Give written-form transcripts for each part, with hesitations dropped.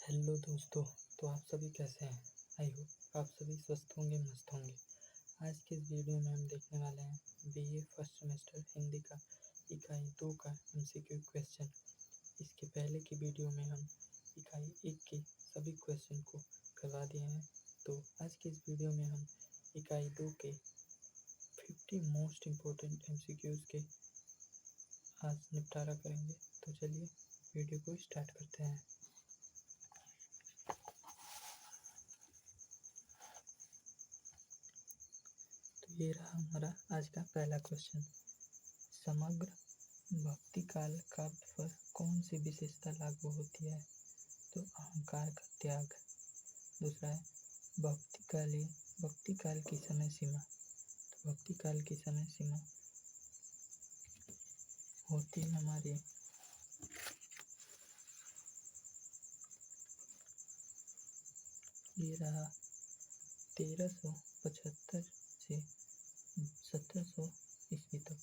Hello दोस्तों। तो आप सभी कैसे हैं? आई होप आप सभी स्वस्थ होंगे, मस्त होंगे। आज के इस वीडियो में हम देखने वाले हैं बीए फर्स्ट सेमेस्टर हिंदी का इकाई 2 का एमसीक्यू क्वेश्चन। इसके पहले की वीडियो में हम इकाई 1 के सभी क्वेश्चन को करवा दिए हैं। तो आज की इस वीडियो में हम इकाई 2 के 50 मोस्ट इम्पोर्टेंट एमसीक्यूज के आज निपटारा करेंगे। तो चलिए वीडियो को स्टार्ट करते हैं। तो ये रहा हमारा आज का पहला क्वेश्चन। समग्र भक्ति काल काव्य पर कौन सी विशेषता लागू होती है? तो अहंकार का त्याग। दूसरा है भक्ति काल की समय सीमा। तो भक्ति काल की समय सीमा होती है हमारी ये रहा 1375 से 1700 ईस्वी तक।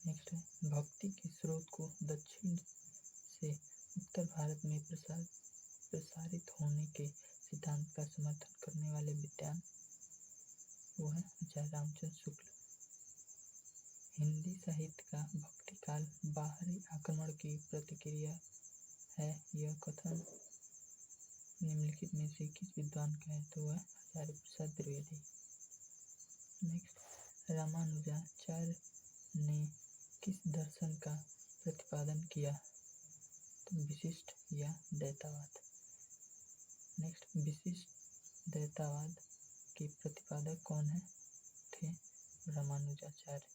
नेक्स्ट है भक्ति के स्रोत को दक्षिण से उत्तर भारत में प्रसारित होने के सिद्धांत का समर्थन करने वाले विद्वान वो है आचार्य रामचंद्र शुक्ल। हिंदी साहित्य का भक्ति काल बाहरी आक्रमण की प्रतिक्रिया है, यह कथन निम्नलिखित में से किस विद्वान का है? तो वह आचार्य प्रसाद द्विवेदी। नेक्स्ट रामानुजाचार्य ने किस दर्शन का प्रतिपादन किया? तो विशिष्ट या द्वैतवाद। नेक्स्ट विशिष्ट द्वैतवाद के प्रतिपादक कौन है? थे रामानुजाचार्य।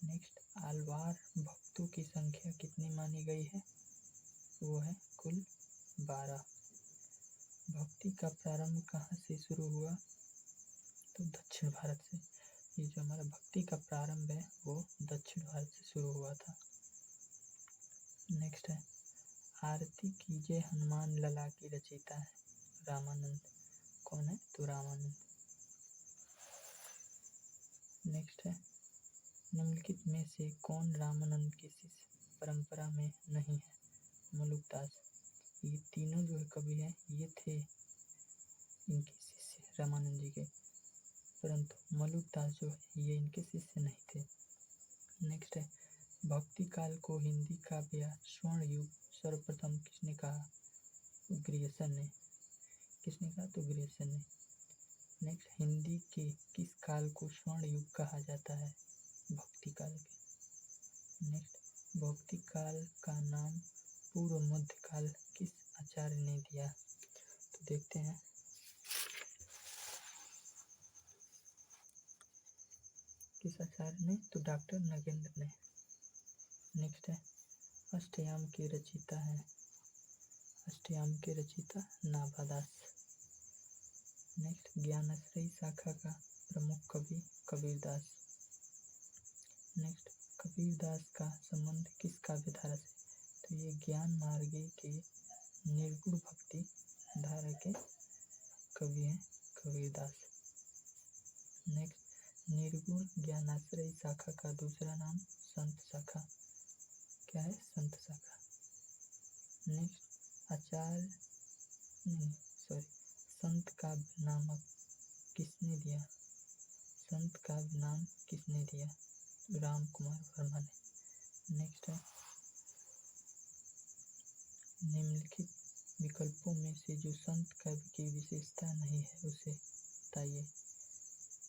नेक्स्ट आलवार भक्तों की संख्या कितनी मानी गई है? वो है कुल 12। भक्ति का प्रारंभ कहाँ से शुरू हुआ? तो दक्षिण भारत से। ये जो हमारा भक्ति का प्रारंभ है वो दक्षिण भारत से शुरू हुआ था। नेक्स्ट है आरती कीजिए हनुमान लला की रचयिता है रामानंद। कौन है? तो रामानंद। नेक्स्ट है निम्नलिखित में से कौन रामानंद की शिष्य परंपरा में नहीं है? मलुकदास। ये तीनों जो है कवि हैं ये थे इनके शिष्य रामानंद जी के, परंतु मलुकदास जो है ये इनके शिष्य नहीं थे। नेक्स्ट है भक्ति काल को हिंदी काव्य स्वर्ण युग सर्वप्रथम किसने कहा? ग्रियर्सन ने। किसने कहा? तो ग्रियर्सन ने। नेक्स्ट हिंदी के किस काल को स्वर्ण युग कहा जाता है? भक्ति काल के। नेक्स्ट भक्ति काल का नाम पूर्व मध्य काल किस आचार्य ने दिया? तो देखते हैं। किस आचार्य ने? तो डॉक्टर नगेंद्र ने। नेक्स्ट है अष्टयाम के रचयिता है। अष्टयाम के रचयिता नाभादास। नेक्स्ट ज्ञानाश्रयी शाखा का प्रमुख कवि कबीरदास। नेक्स्ट कबीरदास का संबंध किस काव्यधारा से? तो ये ज्ञान मार्गे के निर्गुण भक्ति धारा के कवि हैं कबीरदास। नेक्स्ट निर्गुण ज्ञानाश्रयी शाखा का दूसरा नाम संत शाखा। क्या है? संत शाखा। नेक्स्ट संत काव्य नामक किसने दिया? संत काव्य नाम किसने दिया? राम कुमार वर्मा ने। नेक्स्ट है निम्नलिखित विकल्पों में से जो संत काव्य की विशेषता नहीं है उसे बताइए।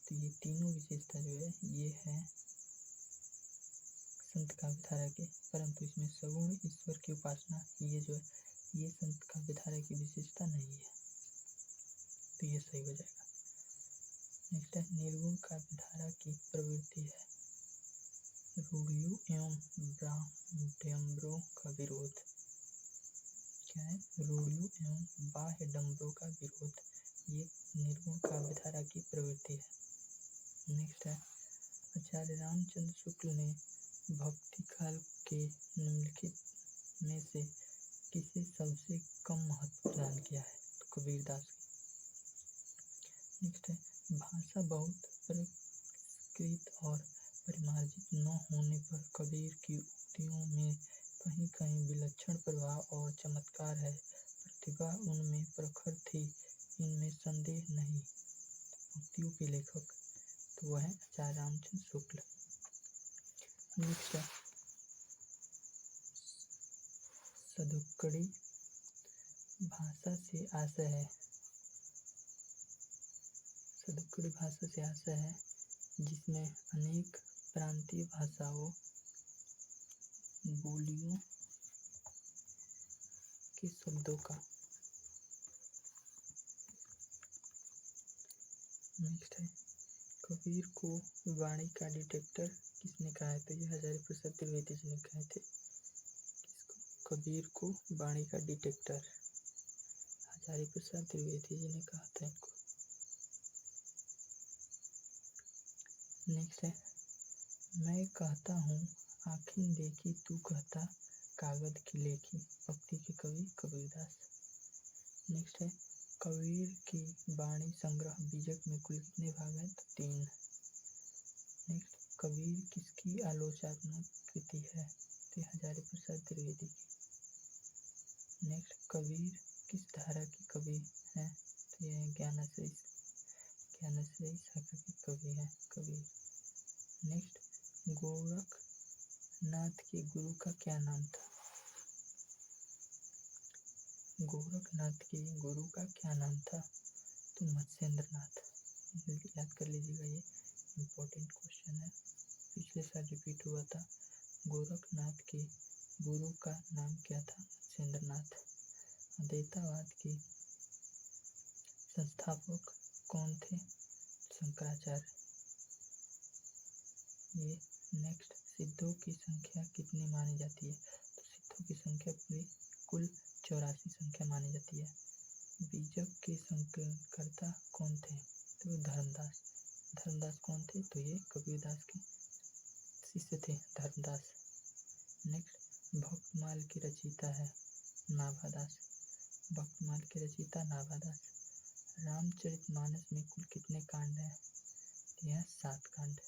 तो ये तीनों विशेषता जो है ये है संत काव्यधारा के, परंतु इसमें सगुण ईश्वर की उपासना ये जो है ये संत काव्यधारा की विशेषता नहीं है, तो ये सही हो जाएगा। नेक्स्ट है निर्गुण काव्यधारा की प्रवृत्ति है रूढ़ियों एवं बाह्यडंबरों का विरोध। क्या है? रूढ़ियों एवं बाह्यडंबरों का विरोध, ये निर्गुण काव्यधारा की प्रवृत्ति है। नेक्स्ट है आचार्य रामचंद्र शुक्ल ने भक्ति काल के निम्नलिखित में से किसे सबसे कम महत्व प्रदान किया है? तो कबीरदास की। नेक्स्ट है भाषा बहुत परिष्कृत और परिमार्जित न होने पर कबीर की उक्तियों में कहीं विलक्षण प्रभाव और चमत्कार है। प्रतिभा उनमें प्रखर थी, इनमें संदेह नहीं। पंक्तियों के लेखक तो वह है आचार्य रामचंद्र शुक्ल। नेक्स्ट है सदुक्कड़ी भाषा से आशय है। सदुक्कड़ी भाषा से आशय है जिसमें अनेक प्रांतीय भाषाओं बोलियों के शब्दों का। नेक्स्ट है कबीर को वाणी का डिटेक्टर किसने कहा है? तो ये हजारी प्रसाद द्विवेदी जी ने कहे थे। किसको? कबीर को वाणी का डिटेक्टर हजारी प्रसाद द्विवेदी जी ने कहा था इनको। नेक्स्ट है मैं कहता हूँ आँखें देखी तू कहता कागज की लेखी। भक्ति के कवि कबीरदास। नेक्स्ट है कबीर की वाणी संग्रह बीजक में कुल कितने भाग हैं? तो 3। नेक्स्ट कबीर किसकी आलोचनात्मक कृति है? तो हजारी प्रसाद द्विवेदी की। नेक्स्ट कबीर किस धारा के कवि हैं? तो ये ज्ञानाश्रयी शाखा के कवि हैं कबीर। नेक्स्ट गोरखनाथ के गुरु का क्या नाम था? गोरखनाथ के गुरु का क्या नाम था? तो मत्स्येंद्रनाथ। याद कर लीजिएगा, ये इम्पोर्टेंट क्वेश्चन है, पिछले साल रिपीट हुआ था। गोरखनाथ के गुरु का नाम क्या था? मत्स्येंद्रनाथ। अद्वैतवाद के संस्थापक कौन थे? शंकराचार्य। ये नेक्स्ट सिद्धों की संख्या कितनी मानी जाती है? तो सिद्धों की संख्या पूरी कुल 84 संख्या मानी जाती है। बीजक के संकलनकर्ता कौन थे? तो धर्मदास। धर्मदास कौन थे? तो ये कबीरदास के शिष्य थे धर्मदास। नेक्स्ट भक्तमाल की रचयिता है नाभादास। भक्तमाल के रचयिता नाभादास। रामचरितमानस में कुल कितने कांड हैं? यह 7 कांड।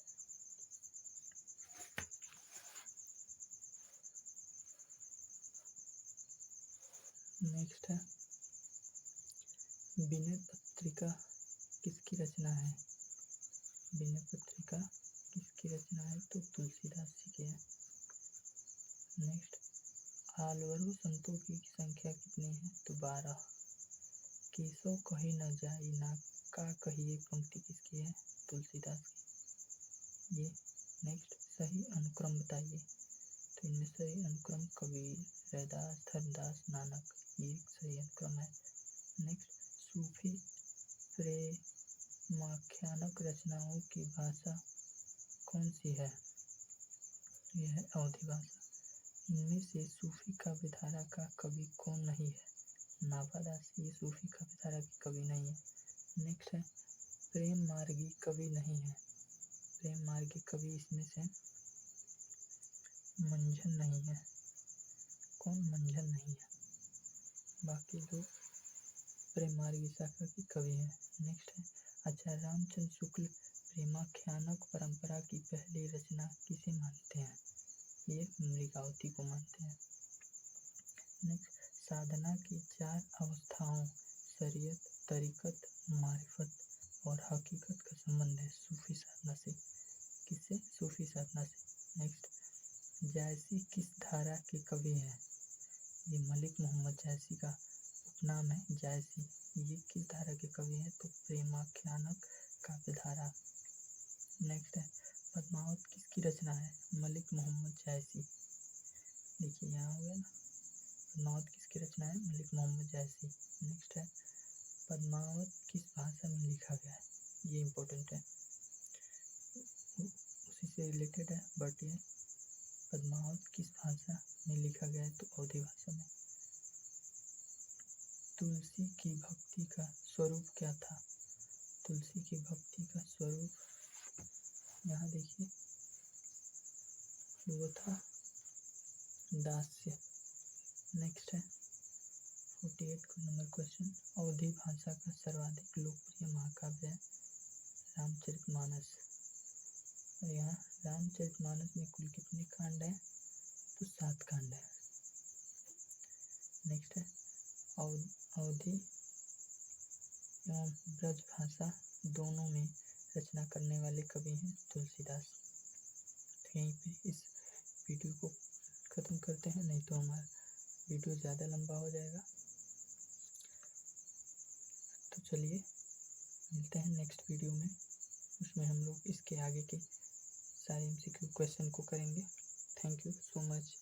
नेक्स्ट है विनय पत्रिका किसकी रचना है? विनय पत्रिका किसकी रचना है? तो तुलसीदास जी की है। नेक्स्ट आलवरो संतों की संख्या कितनी है? तो 12। केशव कही न जाई ना का कहिए पंक्ति किसकी है? तुलसीदास की। ये नेक्स्ट सही अनुक्रम बताइए। तो इनमें सही अनुक्रम कबीर, रैदास, धर्मदास, नानक, ये सही अनुक्रम है। नेक्स्ट सूफी प्रेमाख्यानक रचनाओं की भाषा कौन सी है? यह है अवधी भाषा। इनमें से सूफी काव्यधारा का कवि कौन नहीं है? नाभादास। ये सूफी काव्यधारा के कवि नहीं है। नेक्स्ट है प्रेम मार्गी कवि नहीं है। प्रेम मार्गी कवि इसमें से मंझन नहीं है। कौन? मंझन नहीं है। बाकी दो प्रेम मार्गी शाखा के कवि हैं। नेक्स्ट है आचार्य रामचंद्र शुक्ल प्रेमाख्यानक परंपरा की पहली रचना किसे मानते हैं? ये मृगावती को मानते हैं। नेक्स्ट साधना की 4 अवस्थाओं शरीयत, तरीकत, मारिफत और हकीकत का संबंध है सूफी साधना से। किससे? सूफी साधना से। नेक्स्ट जायसी किस धारा के कवि हैं? ये मलिक मोहम्मद जायसी का उपनाम है जायसी। ये किस धारा के कवि हैं? तो प्रेमाख्यानक काव्यधारा। नेक्स्ट है पद्मावत किसकी रचना है? मलिक मोहम्मद जायसी। देखिए यहाँ हो गया ना, पद्मावत किसकी रचना है? मलिक मोहम्मद जायसी। नेक्स्ट है पद्मावत किस भाषा में लिखा गया है? ये इम्पोर्टेंट है, उसी से रिलेटेड है, बट ये पद्मावत किस भाषा में लिखा गया है? तो अवधी भाषा में। तुलसी की भक्ति का स्वरूप क्या था? तुलसी की भक्ति का स्वरूप यहाँ देखिए, वो था दास्य। नेक्स्ट है 48 का नंबर क्वेश्चन अवधी भाषा का सर्वाधिक लोकप्रिय महाकाव्य है रामचरितमानस। और यहाँ रामचरितमानस में कुल कितने कांड हैं? तो 7 कांड है। नेक्स्ट है अवधी एवं ब्रज भाषा दोनों में रचना करने वाले कवि हैं तुलसीदास। तो यहीं पे इस वीडियो को ख़त्म करते हैं, नहीं तो हमारा वीडियो ज़्यादा लंबा हो जाएगा। तो चलिए मिलते हैं नेक्स्ट वीडियो में, उसमें हम लोग इसके आगे के सारे MCQ क्वेश्चन को करेंगे। Thank you so much.